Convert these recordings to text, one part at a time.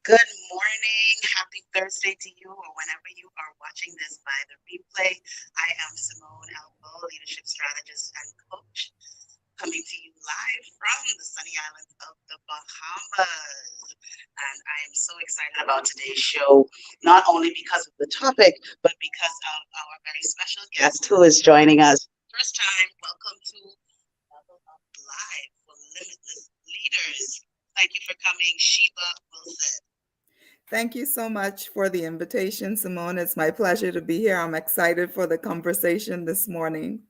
Good morning. Happy Thursday to you, or whenever you are watching this by the replay. I am Simmone L, leadership strategist and coach, coming to you live from the sunny islands of the Bahamas. And I am so excited about today's show, not only because of the topic, but because of our very special guest who is joining us. First time, welcome to Level Up Live for Limitless Leaders. Thank you for coming, Sheba Wilson. Thank you so much for the invitation, Simone. It's my pleasure to be here. I'm excited for the conversation this morning.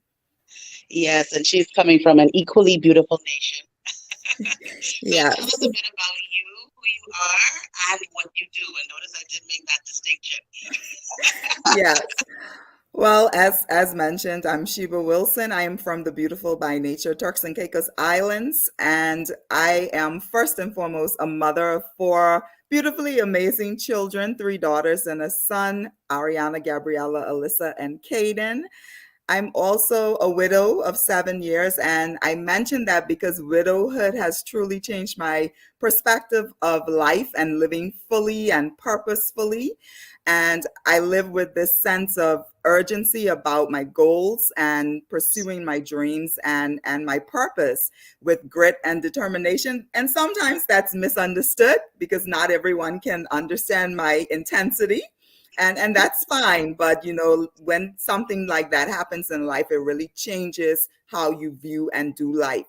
Yes, and she's coming from an equally beautiful nation. So tell Yes. us a bit about you, who you are, and what you do. And notice I did make that distinction. Yes. Well, as mentioned, I'm Sheba Wilson. I am from the beautiful by nature Turks and Caicos Islands, and I am first and foremost a mother of four beautifully amazing children, three daughters and a son, Ariana, Gabriella, Alyssa, and Caden. I'm also a widow of 7 years, and I mention that because widowhood has truly changed my perspective of life and living fully and purposefully. And I live with this sense of urgency about my goals and pursuing my dreams and my purpose with grit and determination. And sometimes that's misunderstood because not everyone can understand my intensity, and that's fine, but when something like that happens in life, it really changes how you view and do life.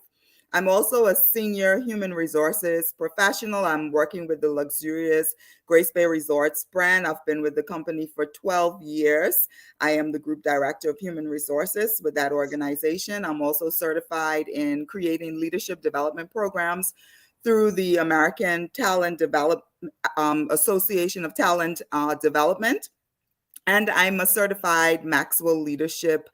I'm also a senior human resources professional. I'm working with the luxurious Grace Bay Resorts brand. I've been with the company for 12 years. I am the group director of human resources with that organization. I'm also certified in creating leadership development programs through the American Talent Association of Talent Development. And I'm a certified Maxwell Leadership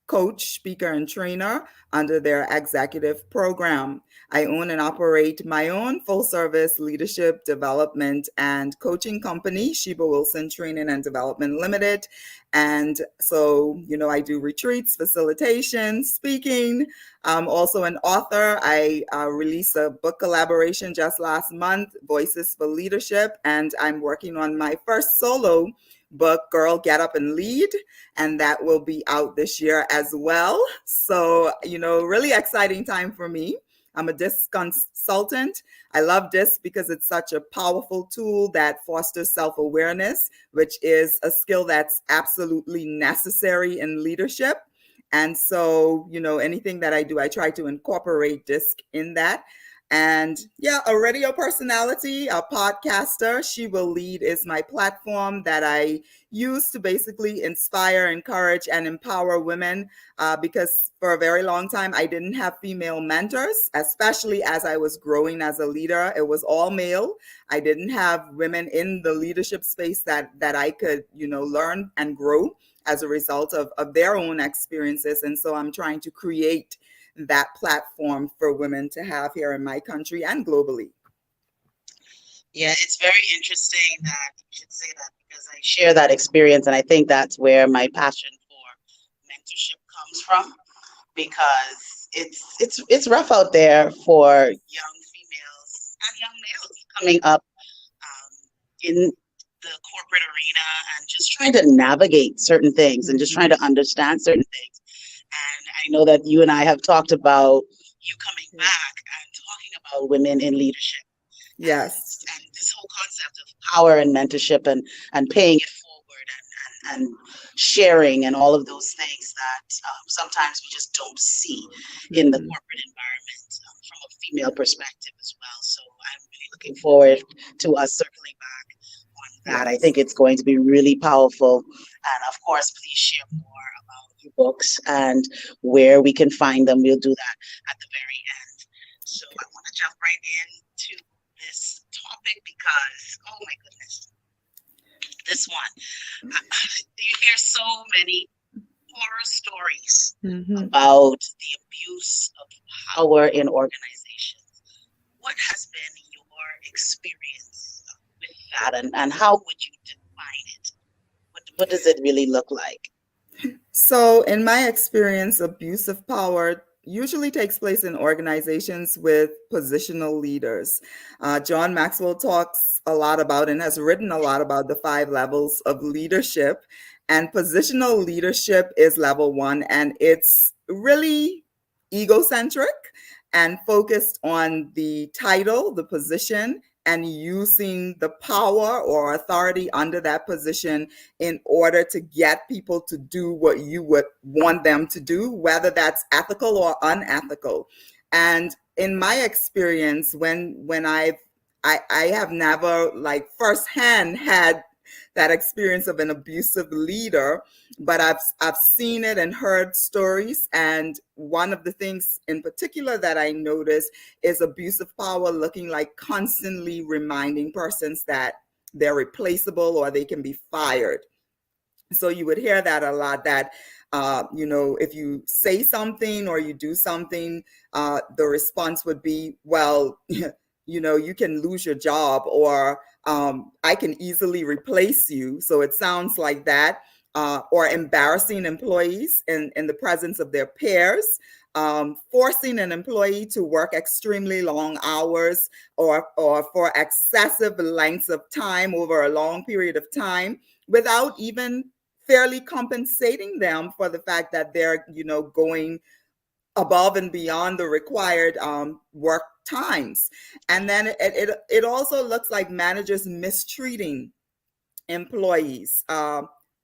coach, speaker, and trainer under their executive program. I own and operate my own full service leadership development and coaching company, Sheba Wilson Training and Development Limited. And so, I do retreats, facilitation, speaking. I'm also an author. I released a book collaboration just last month, Voices for Leadership, and I'm working on my first solo book, Girl, Get Up and Lead, and that will be out this year as well. So, really exciting time for me. I'm a DISC consultant. I love DISC because it's such a powerful tool that fosters self-awareness, which is a skill that's absolutely necessary in leadership. And so, anything that I do, I try to incorporate DISC in that. And yeah, a radio personality, a podcaster. She Will Lead is my platform that I use to basically inspire, encourage, and empower women because for a very long time, I didn't have female mentors, especially as I was growing as a leader. It was all male. I didn't have women in the leadership space that I could, learn and grow as a result of their own experiences. And so I'm trying to create that platform for women to have here in my country and globally. Yeah, it's very interesting that you should say that because I share that experience, and I think that's where my passion for mentorship comes from. Because it's rough out there for young females and young males coming up in the corporate arena and just trying to navigate certain things and just trying to understand certain things. And I know that you and I have talked about you coming back and talking about women in leadership. Yes. And this whole concept of power and mentorship and paying it forward and sharing and all of those things that sometimes we just don't see in the corporate environment from a female perspective as well. So I'm really looking forward to us circling back on that. I think it's going to be really powerful. And of course, please share more about your books and where we can find them. We'll do that at the very end. So I want to jump right into this topic because, oh my goodness, this one, you hear so many horror stories about the abuse of power in organizations. What has been your experience with that, and how would you define it? What does it really look like? So, in my experience, abuse of power usually takes place in organizations with positional leaders. John Maxwell talks a lot about and has written a lot about the 5 levels of leadership. And positional leadership is level 1, and it's really egocentric and focused on the title, the position, and using the power or authority under that position in order to get people to do what you would want them to do, whether that's ethical or unethical. And in my experience, when I have never like firsthand had that experience of an abusive leader, but I've seen it and heard stories. And one of the things in particular that I noticed is abuse of power looking like constantly reminding persons that they're replaceable or they can be fired. So you would hear that a lot, that if you say something or you do something, the response would be, well, you can lose your job, or I can easily replace you. So it sounds like that. Or embarrassing employees in the presence of their peers, forcing an employee to work extremely long hours or for excessive lengths of time over a long period of time without even fairly compensating them for the fact that they're, going above and beyond the required work times. And then it also looks like managers mistreating employees,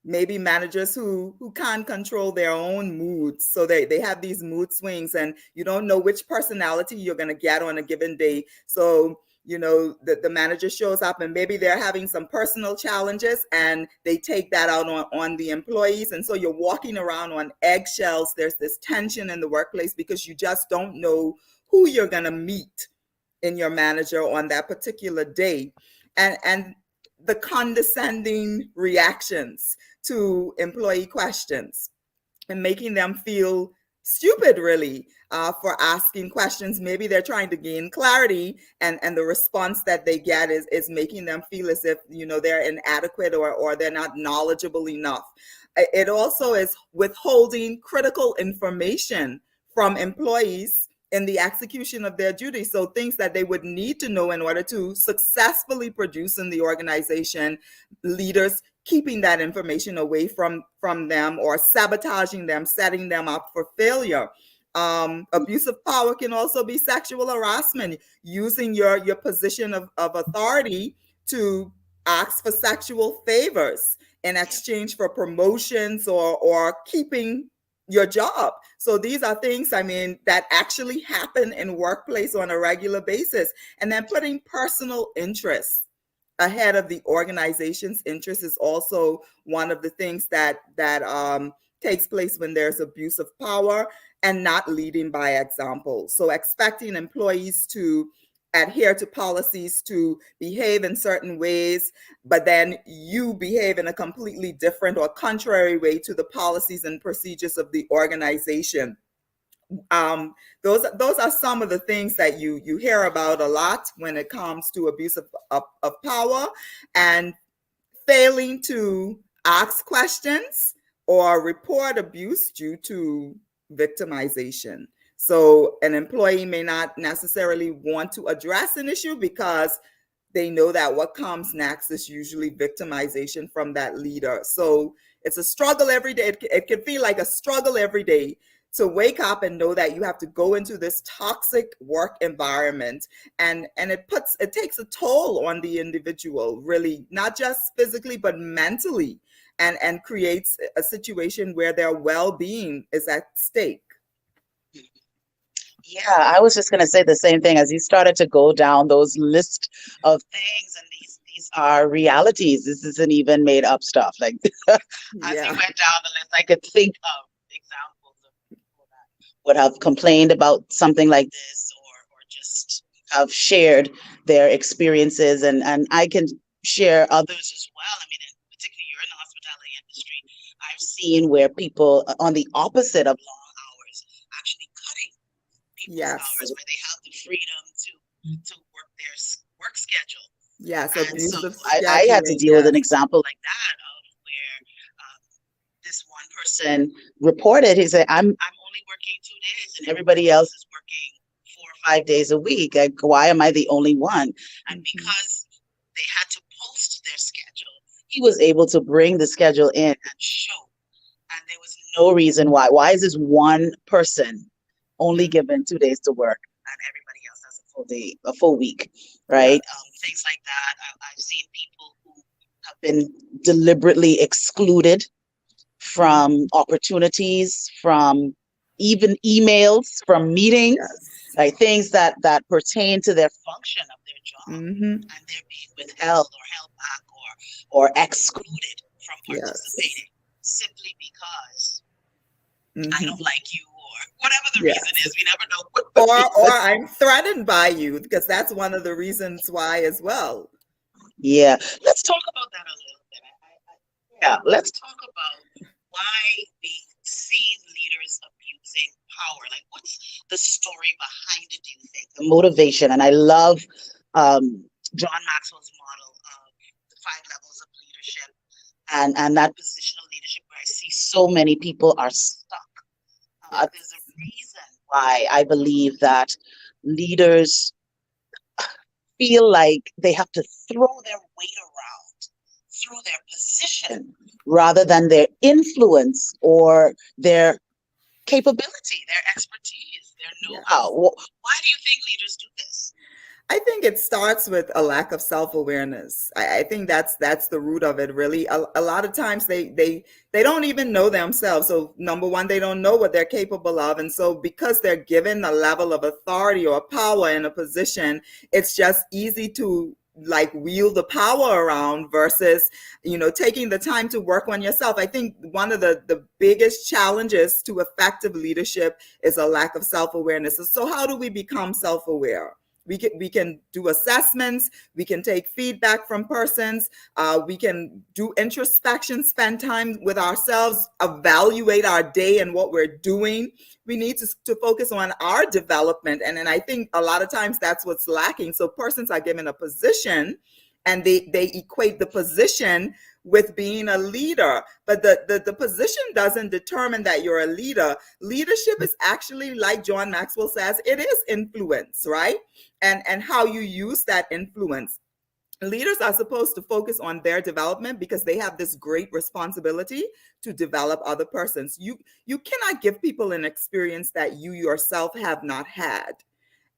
maybe managers who can't control their own moods. So they have these mood swings, and you don't know which personality you're going to get on a given day. So the manager shows up and maybe they're having some personal challenges and they take that out on the employees. And so you're walking around on eggshells. There's this tension in the workplace because you just don't know who you're going to meet in your manager on that particular day. And the condescending reactions to employee questions and making them feel stupid, really, for asking questions. Maybe they're trying to gain clarity, and the response that they get is making them feel as if they're inadequate or they're not knowledgeable enough. It also is withholding critical information from employees in the execution of their duties. So things that they would need to know in order to successfully produce in the organization, leaders keeping that information away from them or sabotaging them, setting them up for failure. Abuse of power can also be sexual harassment, using your position of authority to ask for sexual favors in exchange for promotions or keeping your job. So these are things, that actually happen in workplace on a regular basis. And then putting personal interests ahead of the organization's interest is also one of the things that takes place when there's abuse of power, and not leading by example. So expecting employees to adhere to policies, to behave in certain ways, but then you behave in a completely different or contrary way to the policies and procedures of the organization. Those are some of the things that you hear about a lot when it comes to abuse of power, and failing to ask questions or report abuse due to victimization. So an employee may not necessarily want to address an issue because they know that what comes next is usually victimization from that leader. So it's a struggle every day. It can feel like a struggle every day to wake up and know that you have to go into this toxic work environment, and it takes a toll on the individual, really, not just physically but mentally, and creates a situation where their well-being is at stake. Yeah, I was just going to say the same thing as you started to go down those list of things, and these are realities. This isn't even made up stuff. Like as you went down the list, I could think of examples of people that would have complained about something like this, or just have shared their experiences, and I can share others as well. Particularly you're in the hospitality industry. I've seen where people on the opposite of long hours actually cutting people's hours, where they have the freedom to work their work schedule. Yes, and so I had to deal with an example like that, of where this one person reported, he said, I'm only working 2 days and everybody else is working 4 or 5 days a week. Like, why am I the only one? And because they had to post their schedule. He was able to bring the schedule in and show, and there was no reason why. Why is this one person only Mm, given 2 days to work and everybody else has a full day, a full week, right? yes. Things like that. I've seen people who have been deliberately excluded Mm, from opportunities, from even emails, from meetings, yes. like things that pertain to their function of their job, Hmm. and they're being withheld or held back or excluded from Yes. participating simply because I don't Hmm. like you or whatever the reason Yes. is. We never know what the Or reason. I'm threatened by you, because that's one of the reasons why as well. Yeah, let's talk about that a little bit. Yeah, let's talk about why we see leaders abusing power. Like, what's the story behind it, do you think? The motivation. And I love John Maxwell's model of the 5 levels of leadership and that positional leadership where I see so many people are stuck. There's a Yes. reason why I believe that leaders feel like they have to throw their weight around through their position rather than their influence or their capability, their expertise, their know-how. Yes. Why do you think leaders do this? I think it starts with a lack of self-awareness. I think that's the root of it, really. A lot of times they don't even know themselves. So number one, they don't know what they're capable of, and so because they're given a level of authority or power in a position, it's just easy to like wield the power around versus taking the time to work on yourself. I think one of the biggest challenges to effective leadership is a lack of self-awareness. So how do we become self-aware? We can do assessments, we can take feedback from persons, we can do introspection, spend time with ourselves, evaluate our day and what we're doing. We need to focus on our development, and I think a lot of times that's what's lacking. So persons are given a position and they equate the position with being a leader, but the position doesn't determine that you're a leader. Leadership is actually, like John Maxwell says, it is influence, right? And how you use that influence. Leaders are supposed to focus on their development because they have this great responsibility to develop other persons. You cannot give people an experience that you yourself have not had,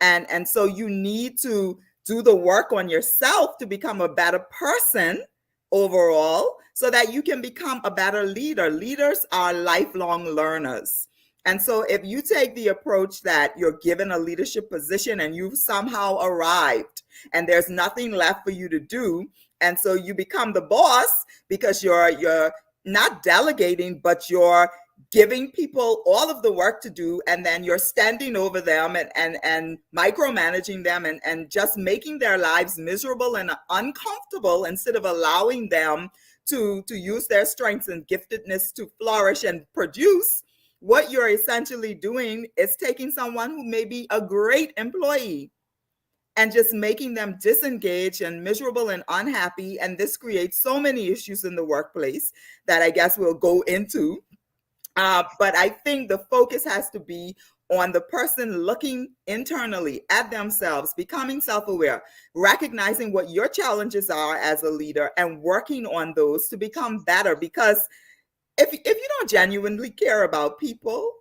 and so you need to do the work on yourself to become a better person overall, so that you can become a better leader. Leaders are lifelong learners. And so if you take the approach that you're given a leadership position and you've somehow arrived and there's nothing left for you to do, and so you become the boss because you're not delegating, but you're giving people all of the work to do, and then you're standing over them and micromanaging them, and just making their lives miserable and uncomfortable instead of allowing them to use their strengths and giftedness to flourish and produce. What you're essentially doing is taking someone who may be a great employee and just making them disengaged and miserable and unhappy, and this creates so many issues in the workplace that I guess we'll go into. But I think the focus has to be on the person looking internally at themselves, becoming self aware, recognizing what your challenges are as a leader, and working on those to become better. Because if you don't genuinely care about people,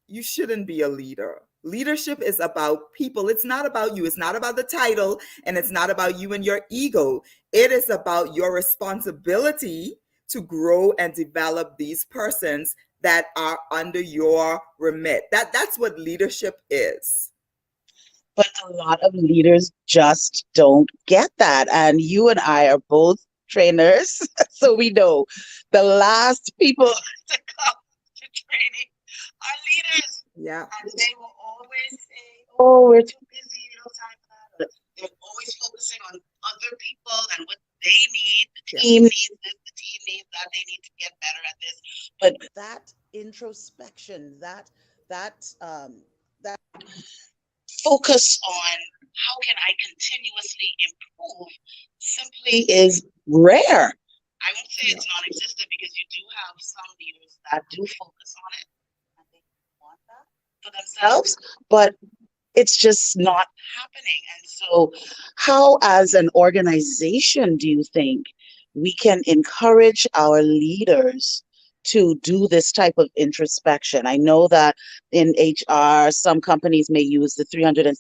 you shouldn't be a leader. Leadership is about people. It's not about you. It's not about the title, and it's not about you and your ego. It is about your responsibility to grow and develop these persons that are under your remit. That's what leadership is. But a lot of leaders just don't get that. And you and I are both trainers, so we know the last people to come to training are leaders. Yeah. And they will always say, oh, we're too busy, we don't have time for that. But they're always focusing on other people and what they need. The Yeah. team needs this, the team needs that, they need to get better at this. But that introspection, that focus on how can I continuously improve simply is rare. I won't say Yeah. it's non-existent because you do have some leaders that do focus on it and they want that for themselves, but it's just not happening. And so, how, as an organization, do you think we can encourage our leaders to do this type of introspection? I know that in HR, some companies may use the 360-degree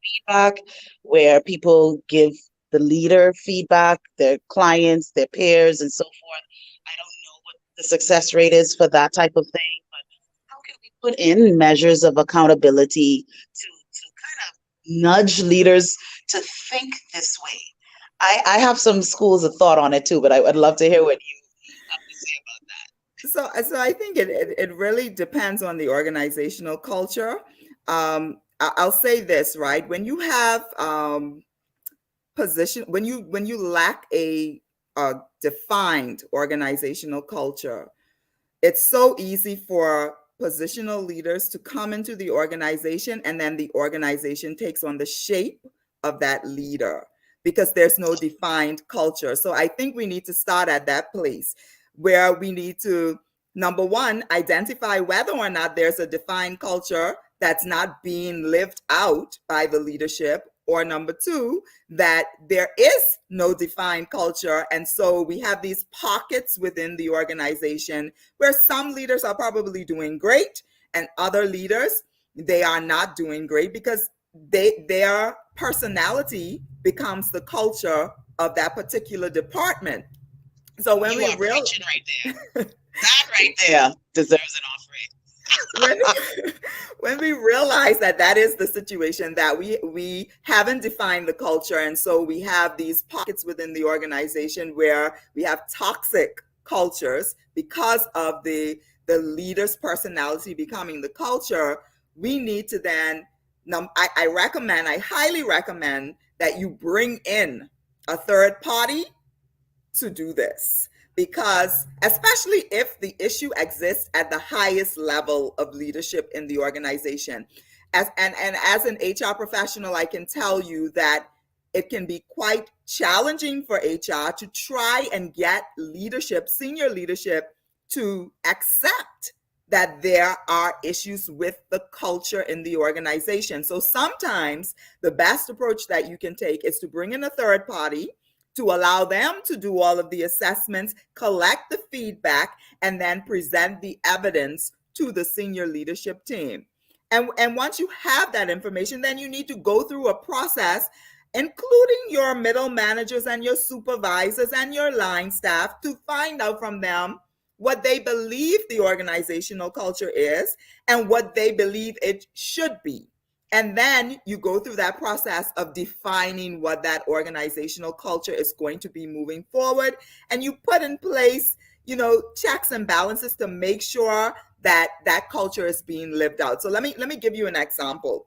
feedback, where people give the leader feedback, their clients, their peers, and so forth. I don't know what the success rate is for that type of thing, but how can we put in measures of accountability to kind of nudge leaders to think this way? I have some schools of thought on it too, but I would love to hear what you have to say about So I think it really depends on the organizational culture. I'll say this, right? When you have position, when you lack a defined organizational culture, it's so easy for positional leaders to come into the organization, and then the organization takes on the shape of that leader because there's no defined culture. So I think we need to start at that place where we need to, number one, identify whether or not there's a defined culture that's not being lived out by the leadership, or number two, that there is no defined culture. And so we have these pockets within the organization where some leaders are probably doing great and other leaders, they are not doing great because their personality becomes the culture of that particular department. So that. when You we are real preaching right there. That right there deserves an offering. when when we realize that that is the situation, that we haven't defined the culture, and so we have these pockets within the organization where we have toxic cultures because of the leader's personality becoming the culture. We need to then, I highly recommend that you bring in a third party to do this, because especially if the issue exists at the highest level of leadership in the organization, and as an HR professional, I can tell you that it can be quite challenging for HR to try and get leadership, senior leadership, to accept that there are issues with the culture in the organization. So sometimes the best approach that you can take is to bring in a third party, to allow them to do all of the assessments, collect the feedback, and then present the evidence to the senior leadership team. And once you have that information, then you need to go through a process, including your middle managers and your supervisors and your line staff, to find out from them what they believe the organizational culture is and what they believe it should be. And then you go through that process of defining what that organizational culture is going to be moving forward. And you put in place, checks and balances to make sure that that culture is being lived out. So let me give you an example.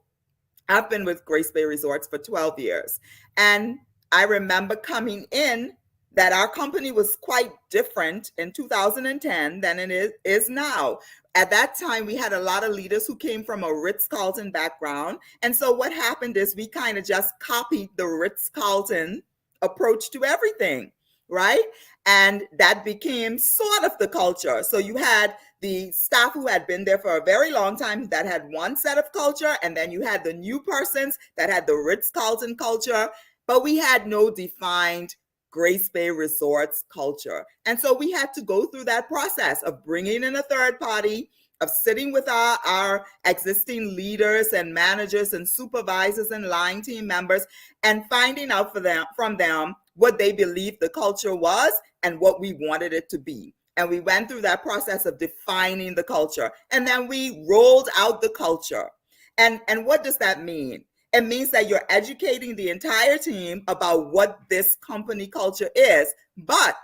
I've been with Grace Bay Resorts for 12 years. And I remember coming in that our company was quite different in 2010 than it is now. At that time, we had a lot of leaders who came from a Ritz-Carlton background. And so what happened is we kind of just copied the Ritz-Carlton approach to everything, right? And that became sort of the culture. So you had the staff who had been there for a very long time that had one set of culture, and then you had the new persons that had the Ritz-Carlton culture, but we had no defined Grace Bay Resorts culture. And so we had to go through that process of bringing in a third party, of sitting with our existing leaders and managers and supervisors and line team members, and finding out from them what they believed the culture was and what we wanted it to be. And we went through that process of defining the culture. And then we rolled out the culture. And what does that mean? It means that you're educating the entire team about what this company culture is, but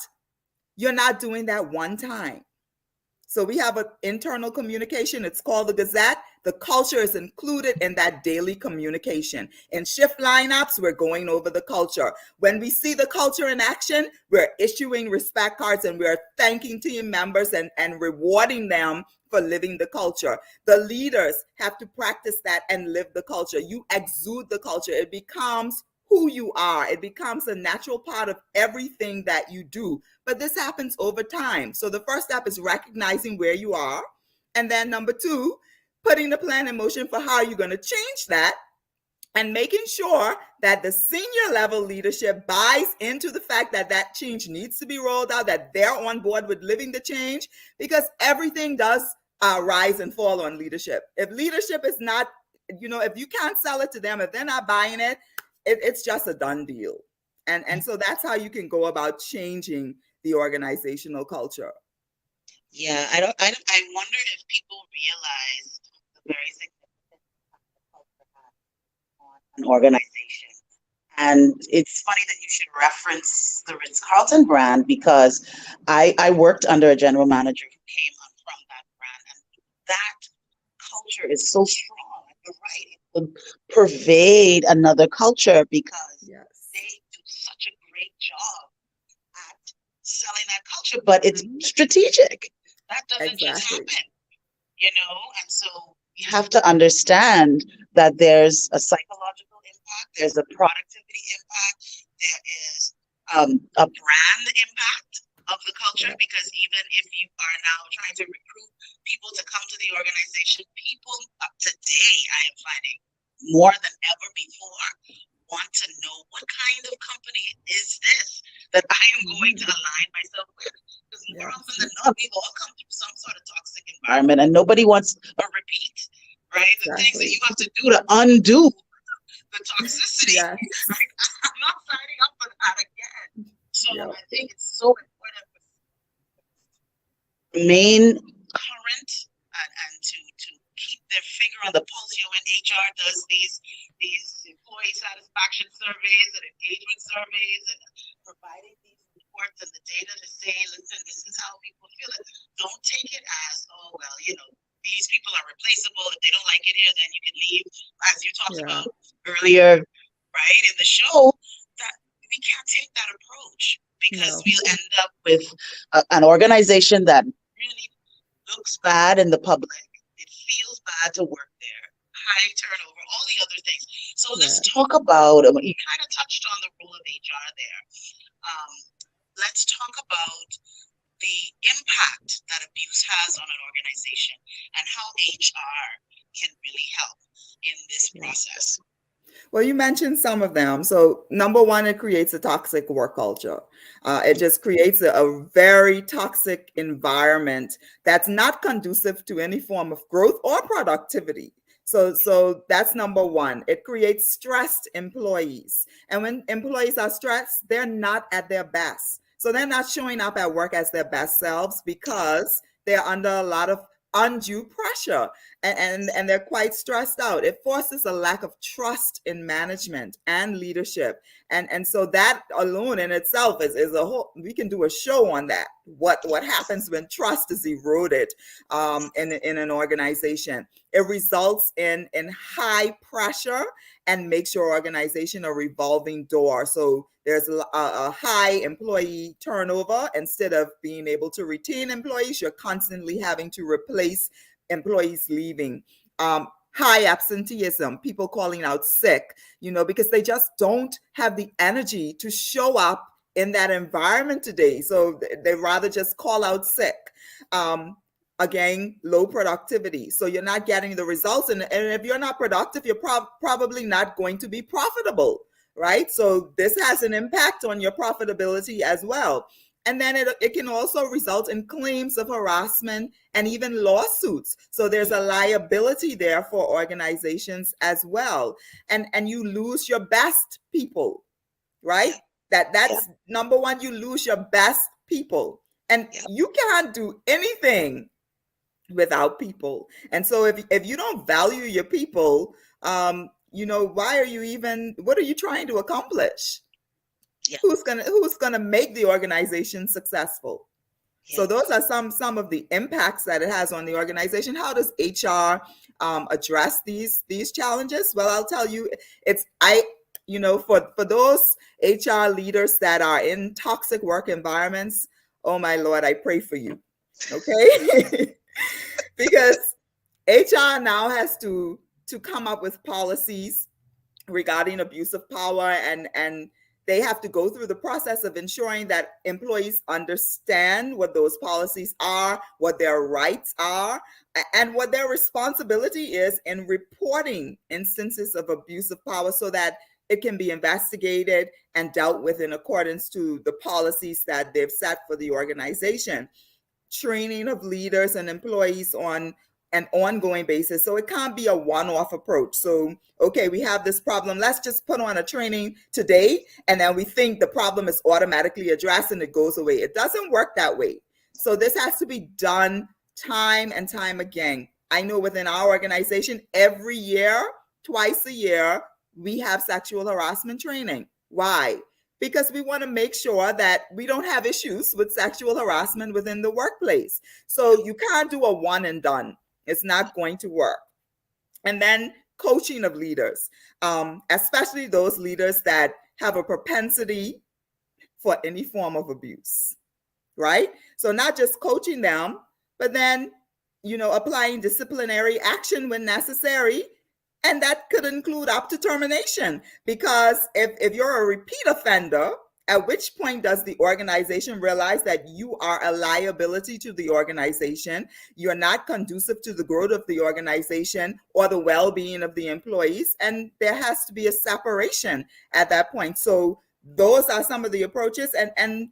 you're not doing that one time. So we have an internal communication. It's called the Gazette. The culture is included in that daily communication. In shift lineups, we're going over the culture. When we see the culture in action, we're issuing respect cards and we're thanking team members and rewarding them for living the culture. The leaders have to practice that and live the culture. You exude the culture. It becomes who you are. It becomes a natural part of everything that you do. But this happens over time. So the first step is recognizing where you are. And then number two, putting the plan in motion for how you're going to change that, and making sure that the senior level leadership buys into the fact that that change needs to be rolled out, that they're on board with living the change, because everything does rise and fall on leadership. If leadership is not, if you can't sell it to them, if they're not buying it, it's just a done deal. And so that's how you can go about changing the organizational culture. Yeah, I wonder if people realize the very significant impact the culture has on an organization. And it's funny that you should reference the Ritz-Carlton brand, because I worked under a general manager who came from that brand, and that culture is so strong. You're right. It would pervade another culture because they do such a great job at selling that culture, but it's strategic. That doesn't just happen, and so you have to understand that there's a psychological impact, there's a productivity impact, there is a brand impact of the culture, because even if you are now trying to recruit people to come to the organization, people today, I am finding more than ever before, want to know what kind of company is this that I am going to align myself with. Because more often than not, we've all come through some sort of toxic environment, and nobody wants a repeat, right? The things that you have to do to undo the toxicity. Like, I'm not signing up for that again. So I think it's so important to remain current and to keep their finger on the pulse. When HR does these employee satisfaction surveys and engagement surveys and providing these reports and the data to say, listen, this is how people feel it. Don't take it as, oh, well, these people are replaceable. If they don't like it here, then you can leave. As you talked about earlier, right, in the show, that we can't take that approach, because we'll end up with an organization that really looks bad in the public. It feels bad to work there. High turnover, all the other things. So let's talk about, you kind of touched on the role of HR there. Let's talk about the impact that abuse has on an organization and how HR can really help in this process. Well, you mentioned some of them. So number one, it creates a toxic work culture. It just creates a very toxic environment that's not conducive to any form of growth or productivity. So that's number one. It creates stressed employees. And when employees are stressed, they're not at their best. So they're not showing up at work as their best selves because they're under a lot of undue pressure and they're quite stressed out. It forces a lack of trust in management and leadership. And so that alone in itself is a whole, we can do a show on that. What happens when trust is eroded in an organization? It results in high pressure and makes your organization a revolving door. So there's a high employee turnover. Instead of being able to retain employees, you're constantly having to replace employees leaving. High absenteeism, people calling out sick, because they just don't have the energy to show up in that environment today. So they rather just call out sick. Again, low productivity. So you're not getting the results. And if you're not productive, you're probably not going to be profitable, right? So this has an impact on your profitability as well. And then it can also result in claims of harassment and even lawsuits. So there's a liability there for organizations as well. And you lose your best people, right? That's number one, you lose your best people. And you can't do anything without people. And so if you don't value your people, why are you even, what are you trying to accomplish? Who's gonna make the organization successful? So those are some of the impacts that it has on the organization. How does HR address these challenges? Well, I'll tell you, for those HR leaders that are in toxic work environments, oh my Lord, I pray for you. Okay? Because HR now has to come up with policies regarding abuse of power and they have to go through the process of ensuring that employees understand what those policies are, what their rights are, and what their responsibility is in reporting instances of abuse of power so that it can be investigated and dealt with in accordance to the policies that they've set for the organization. Training of leaders and employees on an ongoing basis. So it can't be a one-off approach. So, okay, we have this problem. Let's just put on a training today, and then we think the problem is automatically addressed and it goes away. It doesn't work that way. So this has to be done time and time again. I know within our organization, every year, twice a year, we have sexual harassment training. Why? Because we want to make sure that we don't have issues with sexual harassment within the workplace. So you can't do a one and done. It's not going to work. And then coaching of leaders, especially those leaders that have a propensity for any form of abuse, right? So not just coaching them, but then, applying disciplinary action when necessary. And that could include up to termination, because if you're a repeat offender, at which point does the organization realize that you are a liability to the organization? You're not conducive to the growth of the organization or the well-being of the employees, and there has to be a separation at that point. So those are some of the approaches, and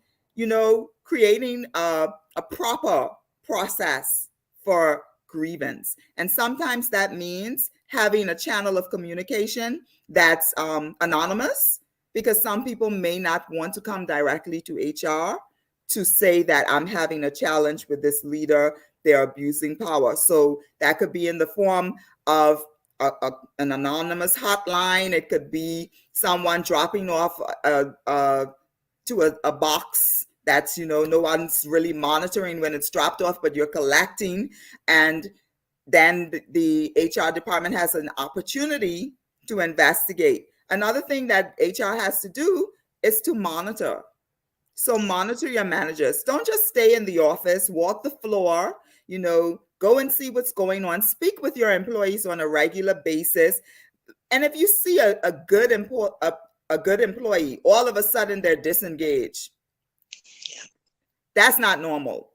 creating a proper process for grievance. And sometimes that means having a channel of communication that's anonymous, because some people may not want to come directly to HR to say that I'm having a challenge with this leader, they're abusing power. So that could be in the form of an anonymous hotline. It could be someone dropping off to a box that's, no one's really monitoring when it's dropped off, but you're collecting. And then the HR department has an opportunity to investigate. Another thing that HR has to do is to monitor. So monitor your managers. Don't just stay in the office, walk the floor, go and see what's going on. Speak with your employees on a regular basis. And if you see a good employee, all of a sudden they're disengaged, that's not normal.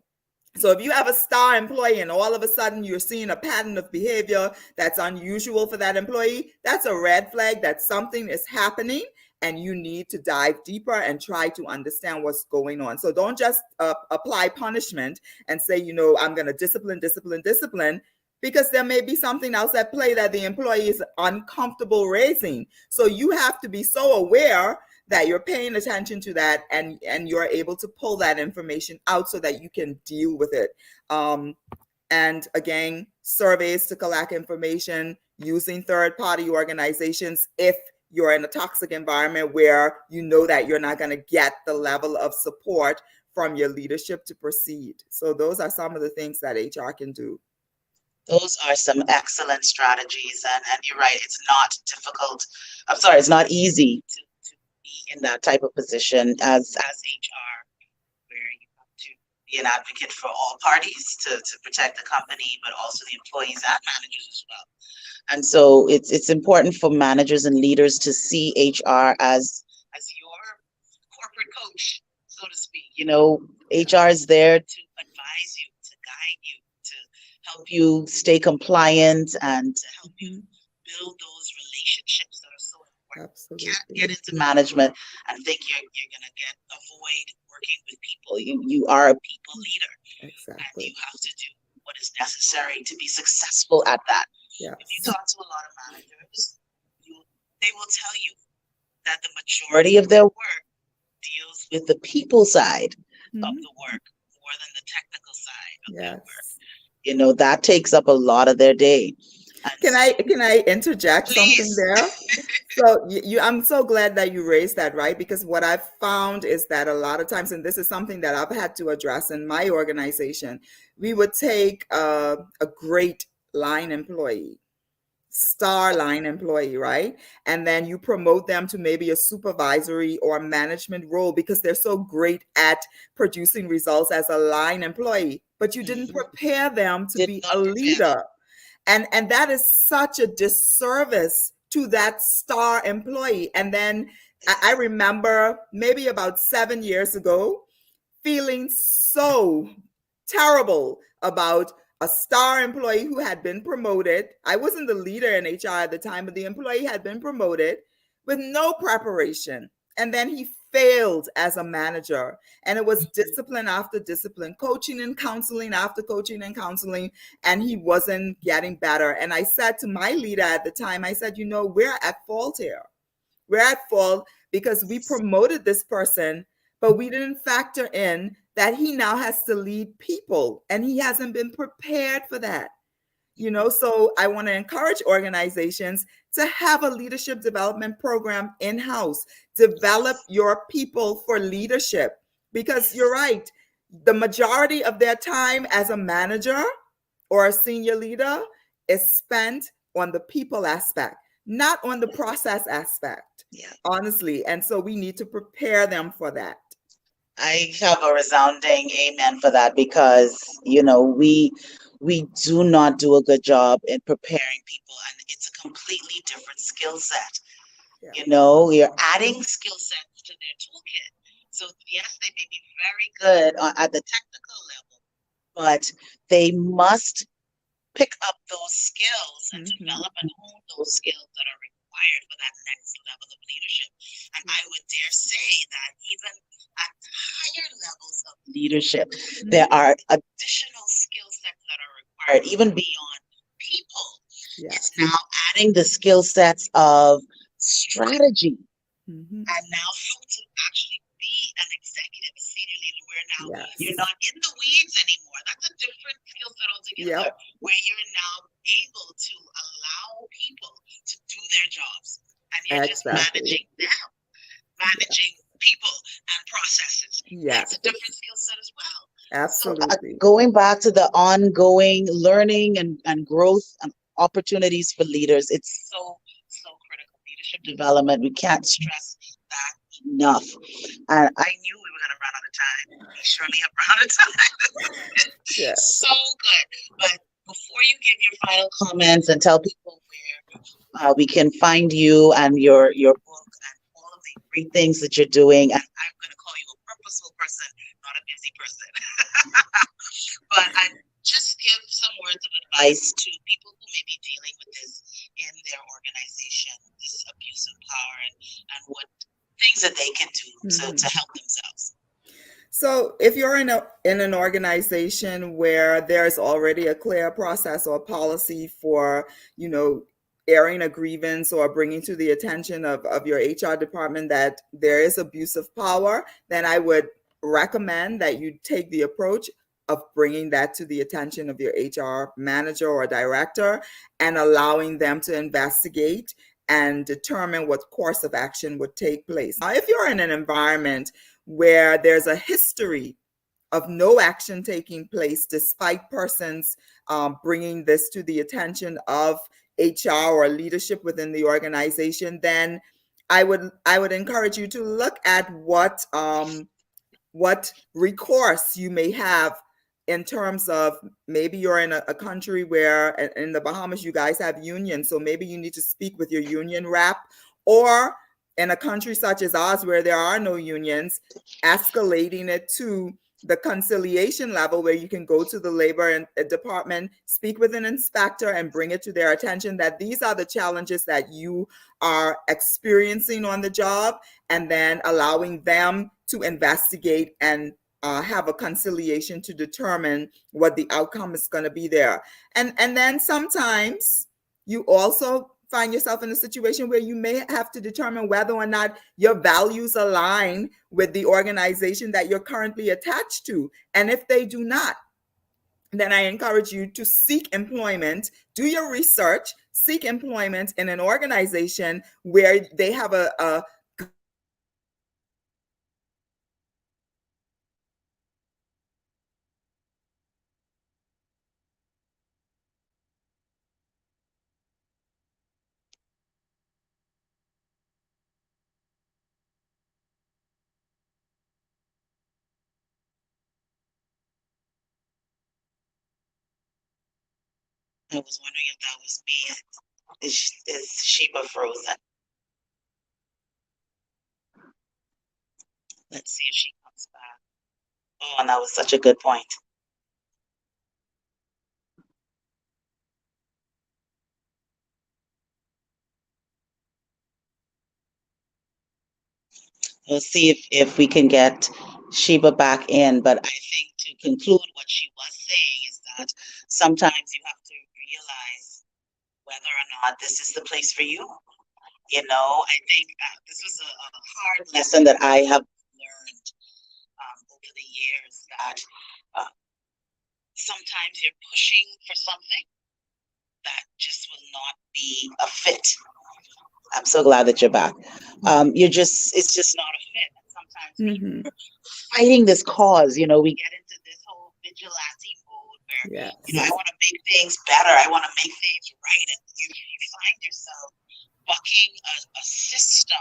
So if you have a star employee and all of a sudden you're seeing a pattern of behavior that's unusual for that employee, that's a red flag that something is happening, and you need to dive deeper and try to understand what's going on. So don't just apply punishment and say, I'm going to discipline, because there may be something else at play that the employee is uncomfortable raising. So you have to be so aware that you're paying attention to that, and you're able to pull that information out so that you can deal with it. And again, surveys to collect information, using third-party organizations if you're in a toxic environment where you know that you're not going to get the level of support from your leadership to proceed. So those are some of the things that HR can do. Those are some excellent strategies, and you're right, it's not difficult. It's not easy to be in that type of position as HR, where you have to be an advocate for all parties to protect the company, but also the employees and managers as well. And so it's important for managers and leaders to see HR as your corporate coach, so to speak. HR is there to advise you, to guide you, to help you stay compliant, and to help you build those relationships that are so important. Absolutely. You can't get into management and think you're going to avoid working with people. You are a people leader. Exactly. And you have to do what is necessary to be successful at that. Yes. If you talk to a lot of managers, they will tell you that the majority of their work deals with the people side of the work more than the technical side of their work. That takes up a lot of their day. Can I interject something there? So I'm so glad that you raised that, right? Because what I've found is that a lot of times, and this is something that I've had to address in my organization, we would take a great line employee, star line employee, right? And then you promote them to maybe a supervisory or management role because they're so great at producing results as a line employee, but you didn't prepare them to be a leader. And that is such a disservice to that star employee. And then I remember maybe about 7 years ago feeling so terrible about a star employee who had been promoted. I wasn't the leader in HR at the time, but the employee had been promoted with no preparation. And then he failed as a manager. And it was discipline after discipline, coaching and counseling after coaching and counseling. And he wasn't getting better. And I said to my leader at the time, I said, we're at fault here. We're at fault because we promoted this person, but we didn't factor in that he now has to lead people and he hasn't been prepared for that. So I want to encourage organizations to have a leadership development program in-house. Develop your people for leadership, because you're right. The majority of their time as a manager or a senior leader is spent on the people aspect, not on the process aspect, honestly. And so we need to prepare them for that. I have a resounding amen for that because, we do not do a good job in preparing people, and it's a completely different skill set. Yeah. You're adding skill sets to their toolkit. So yes, they may be very good at the technical level, but they must pick up those skills and develop and hone those skills that are required for that next level of leadership. And I would dare say that even at higher levels of leadership, there are additional skill sets that are required, even beyond people. It's now adding the skill sets of strategy, and now how to actually be an executive, a senior leader, where now you're not in the weeds anymore. That's a different skill set altogether, where you're now able to allow people to do their jobs, and you're just managing them, managing people and processes. That's a different skill set as well. Absolutely. So, going back to the ongoing learning and growth and opportunities for leaders, it's so critical. Leadership development, we can't stress that enough. And I knew we were going to run out of time. We surely have run out of time. So good. But before you give your final comments and tell people where we can find you and your book and all of the great things that you're doing, and I'm going to call you a purposeful person, not a busy person. But I just give some words of advice to people who may be dealing with this in their organization, this abuse of power, and what things that they can do to help themselves. So if you're in an organization where there's already a clear process or policy for, airing a grievance or bringing to the attention of your HR department that there is abuse of power, then I would recommend that you take the approach of bringing that to the attention of your HR manager or director and allowing them to investigate and determine what course of action would take place. Now, if you're in an environment where there's a history of no action taking place despite persons bringing this to the attention of HR or leadership within the organization, then I would encourage you to look at what recourse you may have in terms of maybe you're in a country where in the Bahamas you guys have unions, so maybe you need to speak with your union rep, or in a country such as ours where there are no unions, escalating it to the conciliation level where you can go to the labor department, speak with an inspector and bring it to their attention that these are the challenges that you are experiencing on the job, and then allowing them to investigate and have a conciliation to determine what the outcome is going to be there. And then sometimes you also find yourself in a situation where you may have to determine whether or not your values align with the organization that you're currently attached to. And if they do not, then I encourage you to seek employment, do your research, seek employment in an organization where they have a I was wondering if that was me. Is Sheba frozen? Let's see if she comes back. Oh, and that was such a good point. We'll see if we can get Sheba back in. But I think to conclude what she was saying is that sometimes you have to realize whether or not this is the place for you. I think this was a hard lesson that I have learned over the years that uh, sometimes you're pushing for something that just will not be a fit. I'm so glad that you're back. It's just not a fit. And sometimes we're fighting this cause, we get into this whole vigilante mode where, I want to make things better. I want to make things right. And you find yourself bucking a system,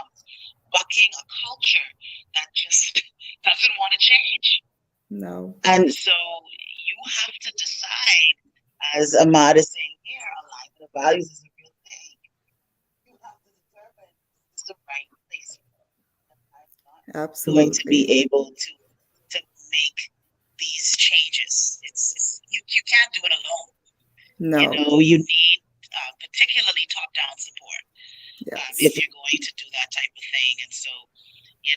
bucking a culture that just doesn't want to change. No. And so you have to decide, as Ahmad is saying here, alignment of values is a real thing. You have to determine this is the right place. Absolutely. Going to be able to make these changes. You can't do it alone. No. You need particularly top-down support. Yes. If you're going to do that type of thing. And so, you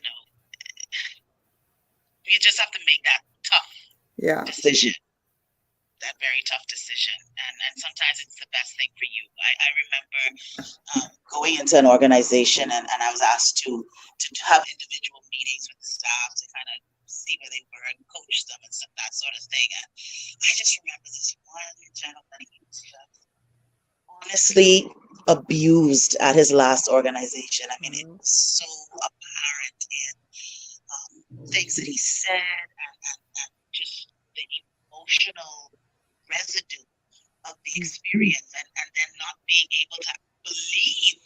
just have to make that tough decision, that very tough decision. And sometimes it's the best thing for you. I remember going into an organization and I was asked to have individual meetings with the staff to kind of see where they were and coach them and that sort of thing. And I just remember this one gentleman, he was just honestly abused at his last organization. I mean, it was so apparent in things that he said and just the emotional residue of the experience and then not being able to believe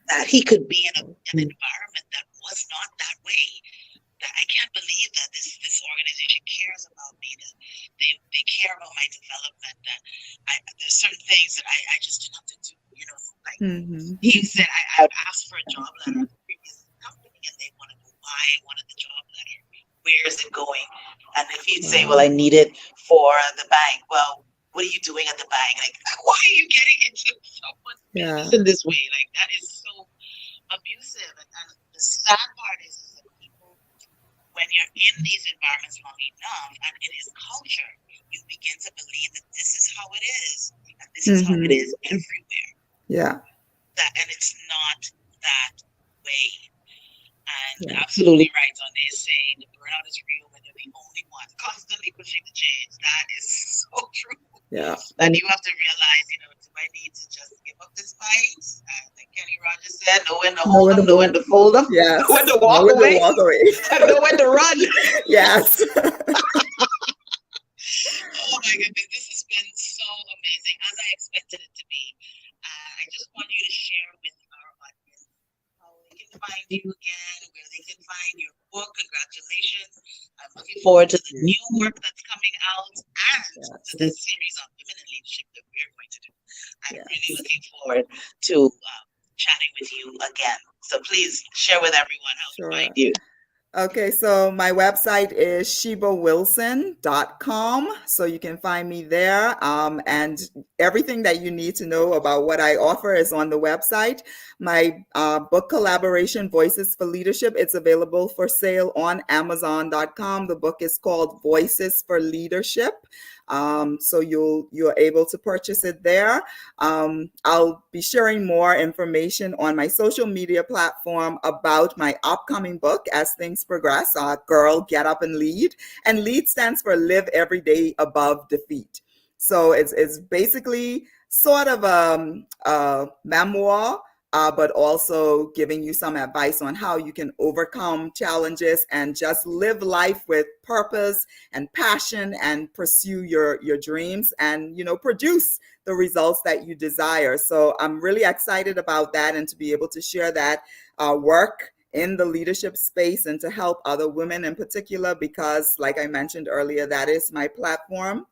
that he could be in an environment that was not that way. That I can't believe that this organization cares about me, that they care about my development, that there's certain things that I just didn't have to do, he said I would ask for a job letter at the previous company and they want to know why I wanted the job letter. Where is it going? And if he'd say, well, I need it for the bank. Well, what are you doing at the bank? Like, why are you getting into someone's business in this way? Like, that is so abusive. And the sad part is that people, when you're in these environments long enough, and it is culture, you begin to believe that this is how it is, and this is how it is everywhere. Yeah. And it's not that way. And absolutely right on there saying the burnout is real when you're the only one constantly pushing the change. That is so true. Yeah. And you have to realize, do I need to just give up this fight? And like Kenny Rogers said, know when to hold them, know when to fold them, yes. know when to walk away, and know when to run. Yes. Oh my goodness, this has been so amazing, as I expected it to be. I just want you to share with our audience how they can find you again, where they can find your book. Congratulations. I'm looking forward to the new work that's coming out and to this series on women in leadership that we're going to do. I'm really looking forward to chatting with you again. So please share with everyone how to find you. Okay, so my website is shebawilson.com. So you can find me there. And everything that you need to know about what I offer is on the website. My book collaboration, Voices for Leadership, it's available for sale on Amazon.com. The book is called Voices for Leadership. So you're able to purchase it there. I'll be sharing more information on my social media platform about my upcoming book as things progress. Girl, Get Up and Lead. And LEAD stands for Live Every Day Above Defeat. So it's basically sort of a memoir, but also giving you some advice on how you can overcome challenges and just live life with purpose and passion and pursue your dreams and, produce the results that you desire. So I'm really excited about that and to be able to share that work in the leadership space and to help other women in particular, because like I mentioned earlier, that is my platform.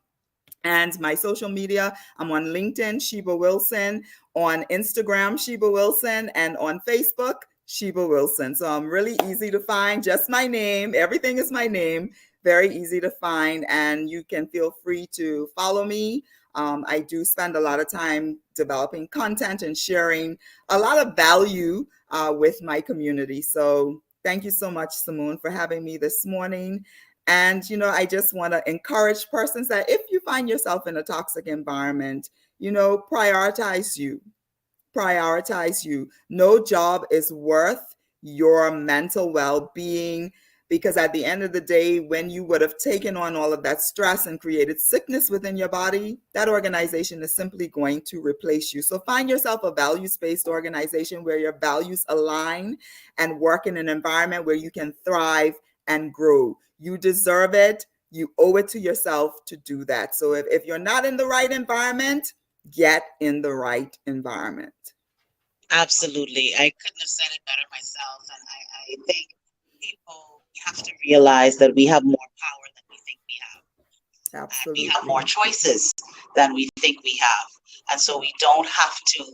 And my social media, I'm on LinkedIn, Sheba Wilson, on Instagram, Sheba Wilson, and on Facebook, Sheba Wilson. So I'm really easy to find, just my name. Everything is my name, very easy to find, and you can feel free to follow me. I do spend a lot of time developing content and sharing a lot of value with my community. So thank you so much, Simmone, for having me this morning. And, I just want to encourage persons that if you find yourself in a toxic environment, prioritize you. Prioritize you. No job is worth your mental well-being, because at the end of the day, when you would have taken on all of that stress and created sickness within your body, that organization is simply going to replace you. So find yourself a values-based organization where your values align, and work in an environment where you can thrive and grow. You deserve it. You owe it to yourself to do that. So if you're not in the right environment, get in the right environment. Absolutely. I couldn't have said it better myself. And I think people have to realize that we have more power than we think we have. Absolutely. And we have more choices than we think we have. And so we don't have to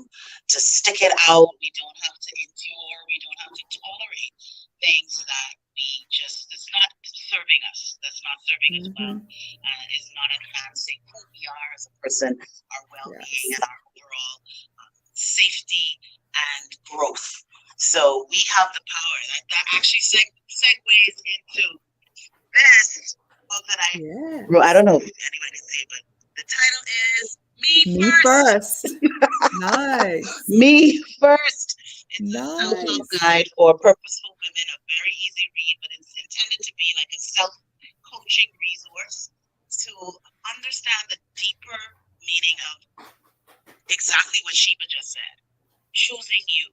stick it out. We don't have to endure. We don't have to tolerate things that that's not serving us. That's not serving us well. Is not enhancing who we are as a person, our well-being, and our overall safety and growth. So we have the power. That actually segues into this book that I wrote. I don't know if anyone can see it, but the title is Me First. Nice. Me First. It's a self-help guide for purposeful women, a very easy read, but it's intended to be like a self-coaching resource to understand the deeper meaning of exactly what Sheba just said. Choosing you,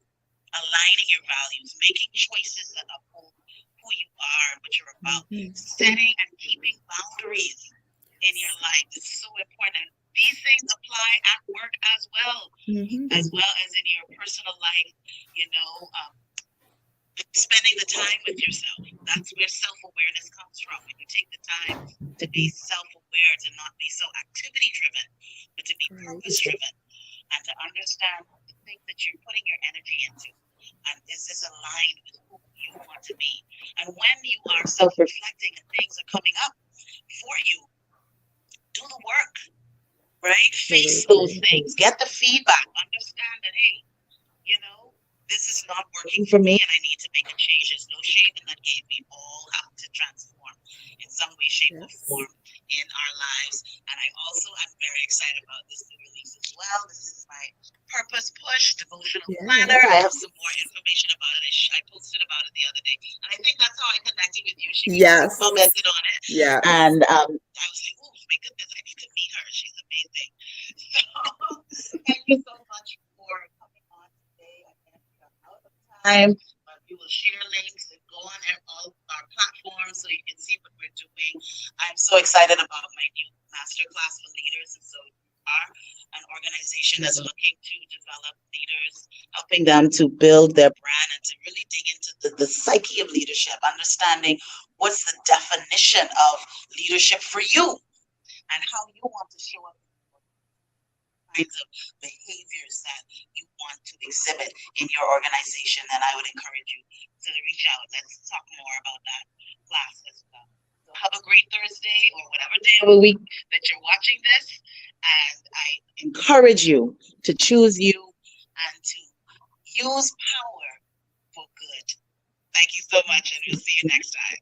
aligning your values, making choices that uphold who you are and what you're about, setting and keeping boundaries in your life is so important. These things apply at work as well as in your personal life. Spending the time with yourself. That's where self-awareness comes from. When you take the time to be self-aware, to not be so activity-driven, but to be purpose-driven, and to understand the things that you're putting your energy into. And is this aligned with who you want to be? And when you are self-reflecting and things are coming up for you, do the work, right? Face those things. Get the feedback. Understand that, hey, this is not working for me and I need to make a change. There's no shame in that game. We all have to transform in some way, shape, or form in our lives. And I'm very excited about this new release as well. This is my Purpose Push devotional planner. I have some more information about it. I posted about it the other day. And I think that's how I connected with you. She commented on it. Yeah. And I was like, oh my goodness, I need to meet her. She's amazing. So thank you so much for coming on today. Time, but we will share links and go on all our platforms so you can see what we're doing. I'm so excited about my new masterclass for leaders, and so we are an organization that's looking to develop leaders, helping them to build their brand and to really dig into the psyche of leadership, understanding what's the definition of leadership for you and how you want to show up, kinds of behaviors that you want to exhibit in your organization. And I would encourage you to reach out. Let's talk more about that class as well. So have a great Thursday or whatever day of the week that you're watching this. And I encourage you to choose you and to use power for good. Thank you so much, and we'll see you next time.